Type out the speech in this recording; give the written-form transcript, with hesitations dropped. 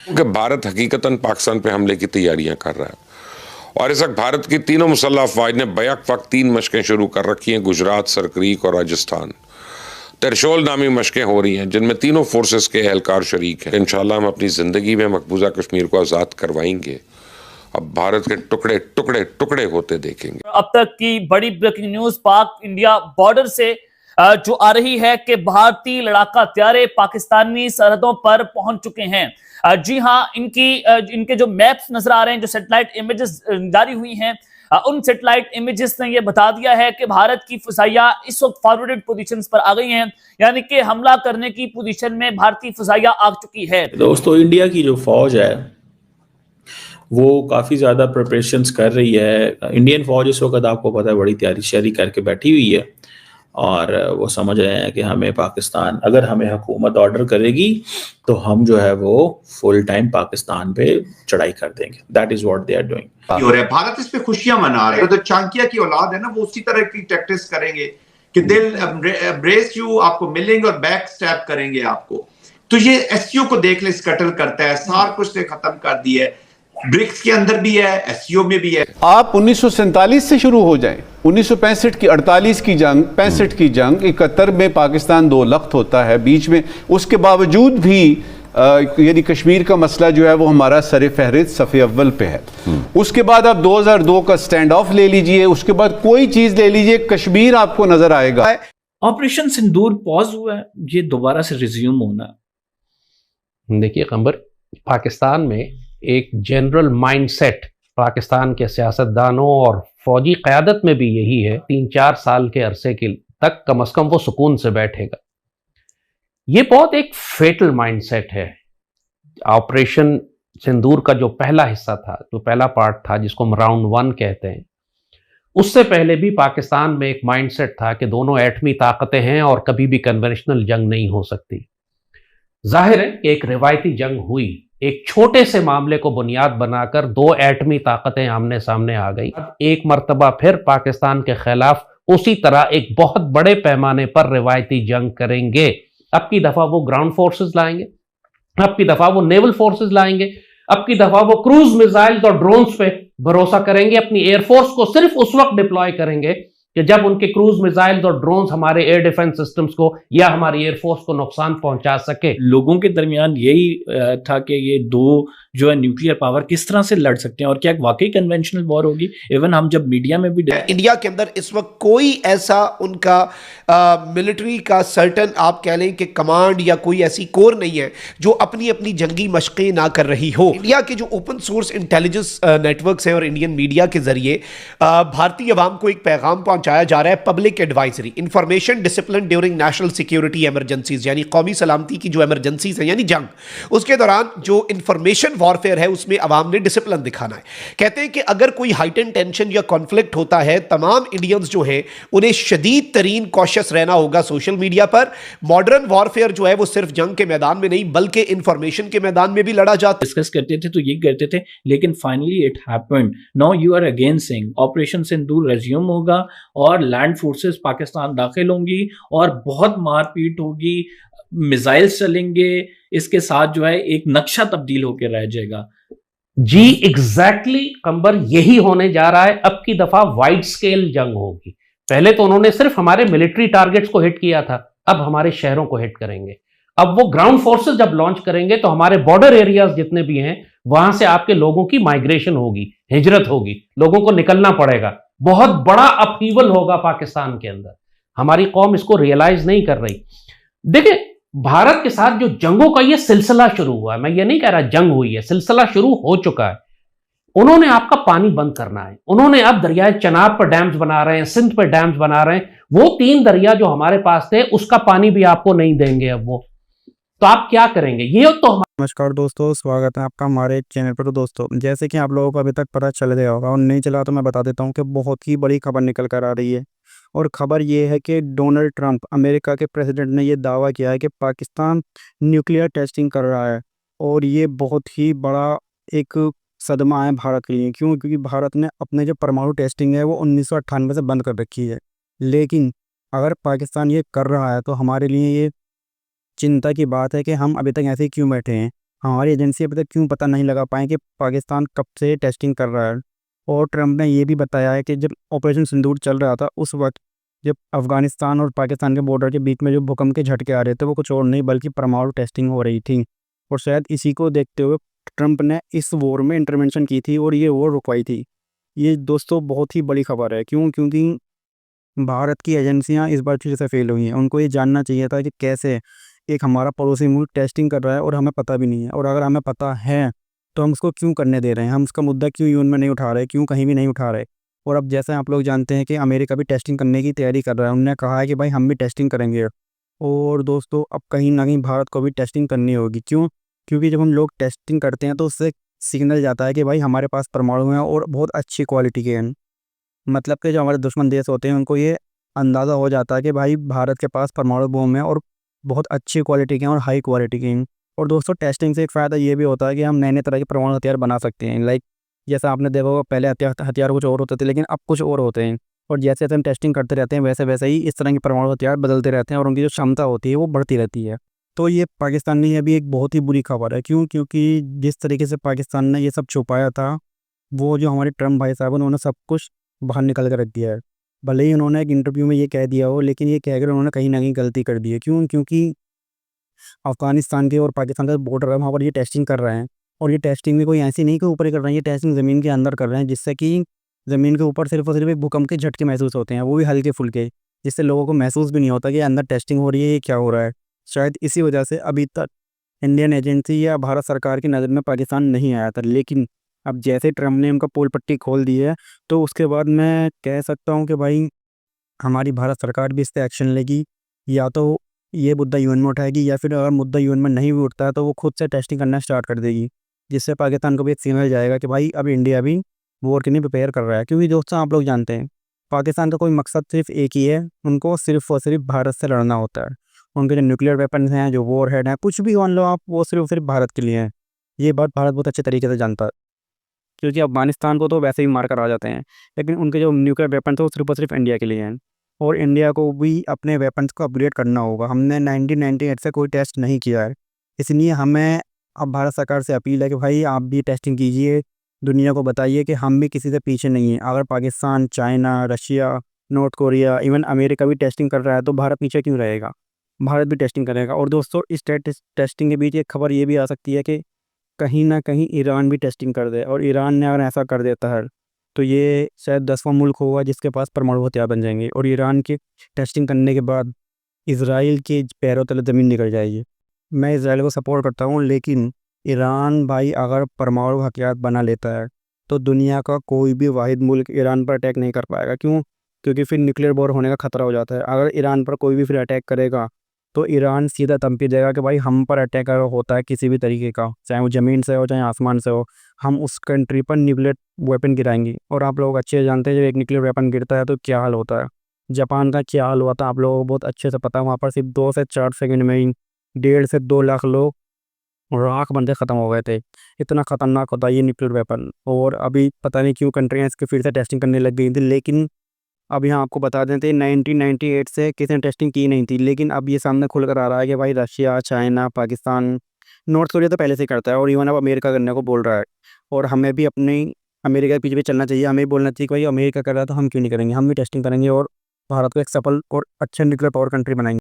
कि भारत हकीकतन पाकिस्तान पे हमले की तैयारियां कर रहा है और इस वक्त भारत की तीनों मुसल्लह अफवाज ने बैक वक्त 3 मशकें शुरू कर रखी हैं। गुजरात, सरक्रीक और राजस्थान त्रिशूल नामी मशकें हो रही हैं जिनमें तीनों फोर्सेस के एहलकार शरीक हैं। इंशाल्लाह हम अपनी जिंदगी में मकबूजा कश्मीर को आजाद करवाएंगे। अब भारत के टुकड़े टुकड़े टुकड़े होते देखेंगे। अब तक की बड़ी ब्रेकिंग न्यूज पाक इंडिया बॉर्डर से जो आ रही है कि भारतीय लड़ाका हथियारे पाकिस्तानी सरहदों पर पहुंच चुके हैं। जी हां, इनके जो मैप्स नजर आ रहे हैं, जो सैटेलाइट इमेजेस जारी हुई हैं, उन सैटेलाइट इमेजेस ने यह बता दिया है कि भारत की फिजाइयां इस वक्त फॉरवर्डेड पोजीशंस पर आ गई हैं, यानी कि हमला करने की पोजीशन में भारतीय फिजाइयां आ चुकी है। दोस्तों, इंडिया की जो फौज है वो काफ़ी ज़्यादा प्रिपरेशंस कर रही है। इंडियन फौज इस वक्त आपको पता है बड़ी तैयारी श्यारी करके बैठी हुई है और वो समझ रहे हैं कि हमें पाकिस्तान, अगर हमें हुकूमत ऑर्डर करेगी तो हम जो है वो फुल टाइम पाकिस्तान पे चढ़ाई कर देंगे। That is what they are doing. हो रहा है, भारत इस पे खुशियां मना रहे हैं। तो चाणक्य की औलाद है ना, वो उसी तरह की टैक्टिक्स करेंगे कि दिल ब्रेस यू, आपको मिलेंगे और बैक स्टैप करेंगे आपको। तो ये एससीओ को देख ले, स्कटल करता है, सार कुछ से खत्म कर दिया है। ब्रिक्स के अंदर भी है, एससीओ में भी है। आप 1947 से शुरू हो जाएं, 1965 की 48 की जंग, 65 की जंग, 71 में पाकिस्तान दो लख्त होता है बीच में। उसके बावजूद भी यानी कश्मीर का मसला जो है वो हमारा सर फहरिस्त सफ़े अव्वल पे है। उसके बाद आप 2002 का स्टैंड ऑफ ले लीजिए, उसके बाद कोई चीज़ ले लीजिए, कश्मीर आपको नजर आएगा। ऑपरेशन सिंदूर पॉज हुआ है, ये दोबारा से रिज्यूम होना। देखिए कमर, पाकिस्तान में एक जनरल माइंडसेट पाकिस्तान के सियासतदानों और फौजी क़यादत में भी यही है, 3-4 साल के अरसे के तक कम से कम वो सुकून से बैठेगा। ये बहुत एक फेटल माइंडसेट है। ऑपरेशन सिंदूर का जो पहला हिस्सा था, जो पहला पार्ट था जिसको हम राउंड 1 कहते हैं, उससे पहले भी पाकिस्तान में एक माइंडसेट था कि दोनों एटमी ताकतें हैं और कभी भी कन्वेंशनल जंग नहीं हो सकती। जाहिर है कि एक रिवायती जंग हुई, एक छोटे से मामले को बुनियाद बनाकर 2 एटमी ताकतें आमने सामने आ गई। एक मर्तबा फिर पाकिस्तान के खिलाफ उसी तरह एक बहुत बड़े पैमाने पर रिवायती जंग करेंगे। अब की दफा वो ग्राउंड फोर्सेस लाएंगे, अब की दफा वो नेवल फोर्सेस लाएंगे, अब की दफा वो क्रूज मिसाइल्स और ड्रोन्स पे भरोसा करेंगे। अपनी एयरफोर्स को सिर्फ उस वक्त डिप्लॉय करेंगे कि जब उनके क्रूज मिसाइल्स और ड्रोन्स हमारे एयर डिफेंस सिस्टम्स को या हमारी एयरफोर्स को नुकसान पहुंचा सके। लोगों के दरमियान यही था कि ये दो जो है न्यूक्लियर पावर किस तरह से लड़ सकते हैं और क्या वाकई कन्वेंशनल वॉर होगी। इवन हम जब मीडिया में भी इंडिया के अंदर इस वक्त कोई ऐसा उनका मिलिट्री का सर्टन आप कह लें कि कमांड या कोई ऐसी कोर नहीं है जो अपनी अपनी जंगी मशक़ें ना कर रही हो। इंडिया के जो ओपन सोर्स इंटेलिजेंस नेटवर्क्स हैं और इंडियन मीडिया के जरिए भारतीय अवाम को एक पैगाम पहुंचाया जा रहा है, public advisory, information discipline during national security emergencies, यानी कौमी सलामती की जो इमरजेंसीज हैं यानी जंग, उसके दौरान जो इंफॉर्मेशन वॉरफेयर है उसमें अवाम ने डिसिप्लिन दिखाना है। कहते हैं कि अगर कोई हाइटन टेंशन या कॉन्फ्लिक्ट होता है, तमाम इंडियंस जो हैं उन्हें शदीद तरीन कॉशियस रहना होगा सोशल मीडिया पर। मॉडर्न वॉरफेयर जो है वो सिर्फ जंग के मैदान में नहीं बल्कि इंफॉर्मेशन के मैदान में भी लड़ा जाता। डिस्कस करते थे तो ये करते थे, लेकिन finally it happened. Now you are again saying operation Sindoor resume होगा और लैंड फोर्सेस पाकिस्तान दाखिल होंगी और बहुत मारपीट होगी, मिसाइल्स चलेंगे, इसके साथ जो है एक नक्शा तब्दील होकर रह जाएगा। जी एग्जैक्टली कंबर, यही होने जा रहा है। अब की दफा वाइड स्केल जंग होगी। पहले तो उन्होंने सिर्फ हमारे मिलिट्री टारगेट्स को हिट किया था, अब हमारे शहरों को हिट करेंगे। अब वो ग्राउंड फोर्सेस जब लॉन्च करेंगे तो हमारे बॉर्डर एरियाज जितने भी हैं वहां से आपके लोगों की माइग्रेशन होगी, हिजरत होगी, लोगों को निकलना पड़ेगा। बहुत बड़ा अपहीवल होगा पाकिस्तान के अंदर। हमारी कौम इसको रियलाइज नहीं कर रही। देखिए, भारत के साथ जो जंगों का ये सिलसिला शुरू हुआ है, मैं ये नहीं कह रहा जंग हुई है, सिलसिला शुरू हो चुका है। उन्होंने आपका पानी बंद करना है। उन्होंने अब दरियाए चनाब पर डैम्स बना रहे हैं, सिंध पर डैम्स बना रहे हैं। वो 3 दरिया जो हमारे पास थे उसका पानी भी आपको नहीं देंगे अब वो, तो आप क्या करेंगे? ये तो नमस्कार दोस्तों, स्वागत है आपका हमारे चैनल पर। तो दोस्तों, जैसे कि आप लोगों को अभी तक पता चल गया होगा और नहीं चला तो मैं बता देता हूं कि बहुत ही बड़ी खबर निकल कर आ रही है। और ख़बर ये है कि डोनाल्ड ट्रंप, अमेरिका के प्रेसिडेंट, ने ये दावा किया है कि पाकिस्तान न्यूक्लियर टेस्टिंग कर रहा है। और ये बहुत ही बड़ा एक सदमा है भारत के लिए। क्यों? क्योंकि भारत ने अपने जो परमाणु टेस्टिंग है वो 1998 से बंद कर रखी है। लेकिन अगर पाकिस्तान ये कर रहा है तो हमारे लिए ये चिंता की बात है कि हम अभी तक ऐसे ही क्यों बैठे हैं। हमारी एजेंसी अभी तक क्यों पता नहीं लगा पाए कि पाकिस्तान कब से टेस्टिंग कर रहा है। और ट्रंप ने ये भी बताया है कि जब ऑपरेशन सिंदूर चल रहा था उस वक्त जब अफ़गानिस्तान और पाकिस्तान के बॉर्डर के बीच में जो भूकंप के झटके आ रहे थे वो कुछ और नहीं बल्कि परमाणु टेस्टिंग हो रही थी। और शायद इसी को देखते हुए ट्रंप ने इस वॉर में इंटरवेंशन की थी और ये वॉर रुकवाई थी। ये दोस्तों बहुत ही बड़ी खबर है। क्यों? क्योंकि भारत की एजेंसियां इस बार फिर से फेल हुई हैं। उनको ये जानना चाहिए था कि कैसे एक हमारा पड़ोसी मुल्क टेस्टिंग कर रहा है और हमें पता भी नहीं है, और अगर हमें पता है तो हम उसको क्यों करने दे रहे हैं, हम उसका मुद्दा क्यों यूएन में नहीं उठा रहे, क्यों कहीं भी नहीं उठा रहे। और अब जैसे आप लोग जानते हैं कि अमेरिका भी टेस्टिंग करने की तैयारी कर रहा है, उन्होंने कहा है कि भाई हम भी टेस्टिंग करेंगे। और दोस्तों अब कहीं ना कहीं भारत को भी टेस्टिंग करनी होगी। क्यों? क्योंकि जब हम लोग टेस्टिंग करते हैं तो उससे सिग्नल जाता है कि भाई हमारे पास परमाणु हैं और बहुत अच्छी क्वालिटी के हैं। मतलब कि जो हमारे दुश्मन देश होते हैं उनको ये अंदाज़ा हो जाता है कि भाई भारत के पास परमाणु बम है और बहुत अच्छी क्वालिटी के हैं और हाई क्वालिटी के हैं। और दोस्तों टेस्टिंग से एक फ़ायदा ये भी होता है कि हम नए नए तरह के परमाणु हथियार बना सकते हैं। लाइक जैसा आपने देखा होगा पहले हथियार कुछ और होते थे लेकिन अब कुछ और होते हैं। और जैसे जैसे हम टेस्टिंग करते रहते हैं वैसे वैसे ही इस तरह के परमाणु हथियार बदलते रहते हैं और उनकी जो क्षमता होती है वो बढ़ती रहती है। तो ये पाकिस्तान की अभी एक बहुत ही बुरी खबर है। क्यों? क्योंकि जिस तरीके से पाकिस्तान ने ये सब छुपाया था, वो जो हमारे ट्रम्प भाई साहब उन्होंने सब कुछ बाहर निकल कर रख दिया है। भले ही उन्होंने एक इंटरव्यू में ये कह दिया हो, लेकिन ये कहकर उन्होंने कहीं ना कहीं गलती कर दी है। क्यों? क्योंकि अफ़गानिस्तान के और पाकिस्तान का बॉर्डर है वहाँ पर ये टेस्टिंग कर रहे हैं। और ये टेस्टिंग भी कोई ऐसी नहीं कि ऊपर ही कर रहे हैं, ये टेस्टिंग ज़मीन के अंदर कर रहे हैं, जिससे कि ज़मीन के ऊपर सिर्फ और सिर्फ एक भूकंप के झटके महसूस होते हैं, वो भी हल्के फुल्के, जिससे लोगों को महसूस भी नहीं होता कि अंदर टेस्टिंग हो रही है, ये क्या हो रहा है। शायद इसी वजह से अभी तक इंडियन एजेंसी या भारत सरकार की नज़र में पाकिस्तान नहीं आया था। लेकिन अब जैसे ट्रम्प ने उनका पोल पट्टी खोल दी है तो उसके बाद मैं कह सकता हूँ कि भाई हमारी भारत सरकार भी इस पे एक्शन लेगी। या तो ये मुद्दा यूएन में उठाएगी या फिर अगर मुद्दा यूएन में नहीं भी उठता है तो वो खुद से टेस्टिंग करना स्टार्ट कर देगी, जिससे पाकिस्तान को भी एक सिग्नल जाएगा कि भाई अब इंडिया भी वॉर के लिए प्रिपेयर कर रहा है। क्योंकि दोस्तों आप लोग जानते हैं पाकिस्तान का कोई मकसद सिर्फ एक ही है, उनको सिर्फ और सिर्फ भारत से लड़ना होता है। उनके जो न्यूक्लियर वेपन्स हैं, जो वॉर हेड हैं, कुछ भी मान लो आप, वो सिर्फ और सिर्फ भारत के लिए हैं। ये बात भारत बहुत अच्छे तरीके से जानता है। क्योंकि अफ़गानिस्तान को तो वैसे ही मार कर आ जाते हैं, लेकिन उनके जो न्यूक्लियर वेपन थे वो सिर्फ और सिर्फ इंडिया के लिए हैं। और इंडिया को भी अपने वेपन्स को अपग्रेड करना होगा। हमने 1998 से कोई टेस्ट नहीं किया है, इसलिए हमें अब भारत सरकार से अपील है कि भाई आप भी टेस्टिंग कीजिए, दुनिया को बताइए कि हम भी किसी से पीछे नहीं हैं। अगर Pakistan, China, Russia, north Korea, even America भी टेस्टिंग कर रहा है तो भारत पीछे क्यों रहेगा? भारत भी टेस्टिंग करेगा। और दोस्तों इस टेस्टिंग के बीच एक खबर ये भी आ सकती है कि कहीं ना कहीं ईरान भी टेस्टिंग कर दे, और ईरान ने अगर ऐसा कर देता है तो ये शायद 10वां मुल्क होगा जिसके पास परमाणु हथियार बन जाएंगे। और ईरान की टेस्टिंग करने के बाद इसराइल के पैरों तले ज़मीन निकल जाएगी। मैं इसराइल को सपोर्ट करता हूँ, लेकिन ईरान भाई अगर परमाणु हथियार बना लेता है तो दुनिया का कोई भी वाहिद मुल्क ईरान पर अटैक नहीं कर पाएगा। क्यों? क्योंकि फिर न्यूक्लियर वॉर होने का खतरा हो जाता है। अगर ईरान पर कोई भी फिर अटैक करेगा तो ईरान सीधा धमकी देगा कि भाई हम पर अटैक अगर होता है किसी भी तरीके का, चाहे वो ज़मीन से हो चाहे आसमान से हो, हम उस कंट्री पर न्यूक्लियर वेपन गिराएंगे। और आप लोग अच्छे से जानते हैं जब एक न्यूक्लियर वेपन गिरता है तो क्या हाल होता है। जापान का क्या हाल हुआ था आप लोगों को बहुत अच्छे से पता है। वहाँ पर सिर्फ 2 से 4 सेकंड में ही 1.5 से 2 लाख लोग राख बनते ख़त्म हो गए थे। इतना ख़तरनाक होता है ये न्यूक्लियर वेपन। और अभी पता नहीं क्यों कंट्रियाँ इसकी फिर से टेस्टिंग करने लग गई थी, लेकिन अब यहाँ आपको बता देते 1998 से किसी ने टेस्टिंग की नहीं थी, लेकिन अब ये सामने खुल कर आ रहा है कि भाई Russia, China, Pakistan, north Korea तो पहले से ही करता है और इवन अब अमेरिका करने को बोल रहा है। और हमें भी अपनी अमेरिका के पीछे भी चलना चाहिए। हमें भी बोलना चाहिए कि भाई अमेरिका कर रहा है तो हम क्यों नहीं करेंगे, हम भी टेस्टिंग करेंगे और भारत को एक सफल और अच्छा न्यूक्लियर पावर कंट्री बनाएंगे।